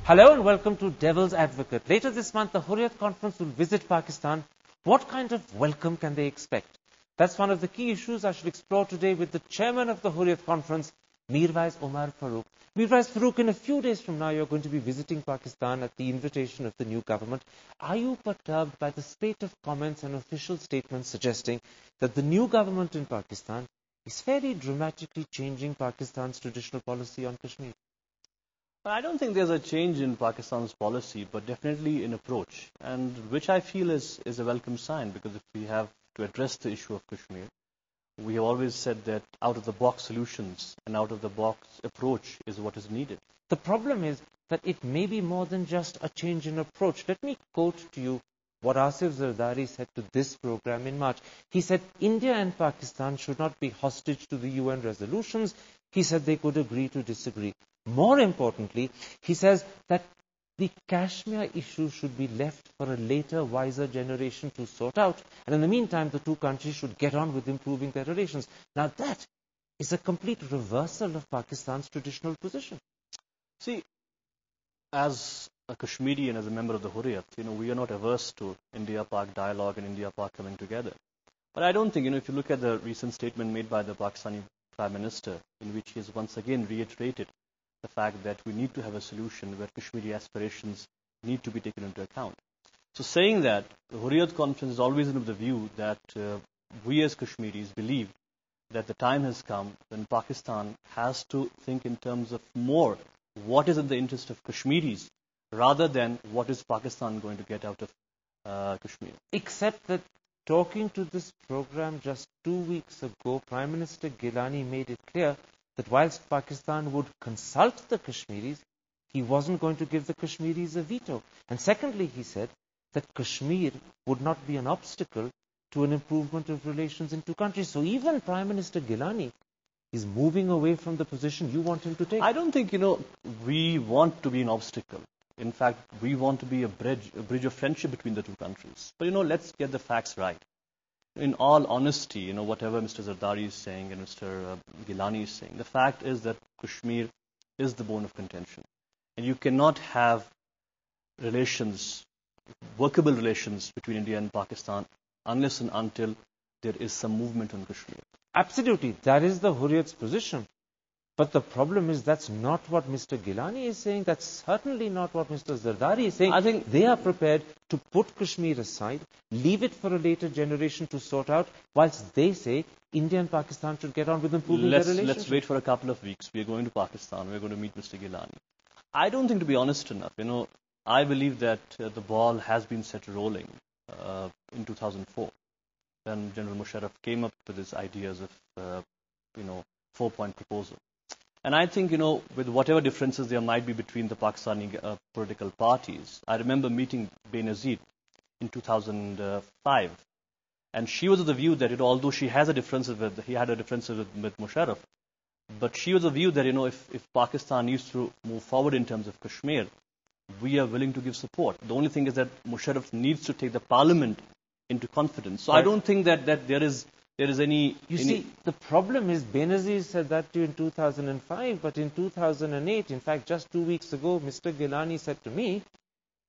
Hello and welcome to Devil's Advocate. Later this month, the Hurriyet Conference will visit Pakistan. What kind of welcome can they expect? That's one of the key issues I shall explore today with the chairman of the Hurriyet Conference, Mirwaiz Umer Farooq. Mirwaiz Farooq, in a few days from now, you're going to be visiting Pakistan at the invitation of the new government. Are you perturbed by the spate of comments and official statements suggesting that the new government in Pakistan is fairly dramatically changing Pakistan's traditional policy on Kashmir? I don't think there's a change in Pakistan's policy, but definitely in approach, and which I feel is a welcome sign, because if we have to address the issue of Kashmir, we have always said that out-of-the-box solutions and out-of-the-box approach is what is needed. The problem is that it may be more than just a change in approach. Let me quote to you what Asif Zardari said to this program in March. He said, India and Pakistan should not be hostage to the UN resolutions. He said they could agree to disagree. More importantly, he says that the Kashmir issue should be left for a later, wiser generation to sort out. And in the meantime, the two countries should get on with improving their relations. Now that is a complete reversal of Pakistan's traditional position. See, as a Kashmiri and as a member of the Hurriyet, we are not averse to India-Pak dialogue and India-Pak coming together. But I don't think, if you look at the recent statement made by the Pakistani Prime Minister, in which he has once again reiterated the fact that we need to have a solution where Kashmiri aspirations need to be taken into account. So saying that, the Hurriyet Conference is always of the view that we as Kashmiris believe that the time has come when Pakistan has to think in terms of more what is in the interest of Kashmiris rather than what is Pakistan going to get out of Kashmir. Except that talking to this program just 2 weeks ago, Prime Minister Gilani made it clear that whilst Pakistan would consult the Kashmiris, he wasn't going to give the Kashmiris a veto. And secondly, he said that Kashmir would not be an obstacle to an improvement of relations in two countries. So even Prime Minister Gilani is moving away from the position you want him to take. I don't think, we want to be an obstacle. In fact, we want to be a bridge of friendship between the two countries. But, let's get the facts right. In all honesty, whatever Mr. Zardari is saying and Mr. Gilani is saying, the fact is that Kashmir is the bone of contention. And you cannot have relations, workable relations between India and Pakistan unless and until there is some movement on Kashmir. Absolutely. That is the Hurriyet's position. But the problem is that's not what Mr. Gilani is saying. That's certainly not what Mr. Zardari is saying. I think they are prepared to put Kashmir aside, leave it for a later generation to sort out, whilst they say India and Pakistan should get on with improving their relationship. Let's wait for a couple of weeks. We are going to Pakistan. We are going to meet Mr. Gilani. I don't think, to be honest enough, I believe that the ball has been set rolling in 2004 when General Musharraf came up with his ideas of, 4-point proposal. And I think, with whatever differences there might be between the Pakistani political parties, I remember meeting Benazir in 2005. And she was of the view that, although he had a difference with Musharraf, but she was of the view that, if Pakistan needs to move forward in terms of Kashmir, we are willing to give support. The only thing is that Musharraf needs to take the parliament into confidence. So I don't think that there is any... See, the problem is Benazir said that to you in 2005, but in 2008, in fact, just 2 weeks ago, Mr. Gilani said to me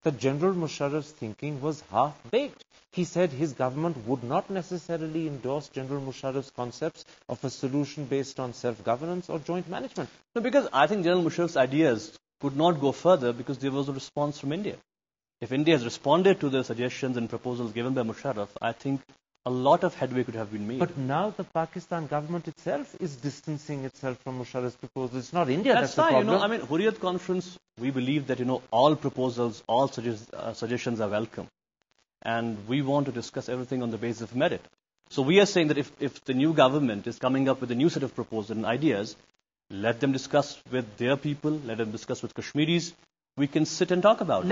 that General Musharraf's thinking was half-baked. He said his government would not necessarily endorse General Musharraf's concepts of a solution based on self-governance or joint management. No, because I think General Musharraf's ideas could not go further because there was a response from India. If India has responded to the suggestions and proposals given by Musharraf, I think a lot of headway could have been made. But now the Pakistan government itself is distancing itself from Musharraf's proposals. It's not India that's the fine, problem. Hurriyet Conference, we believe that, all proposals, all suggestions are welcome. And we want to discuss everything on the basis of merit. So we are saying that if the new government is coming up with a new set of proposals and ideas, let them discuss with their people, let them discuss with Kashmiris. We can sit and talk about it.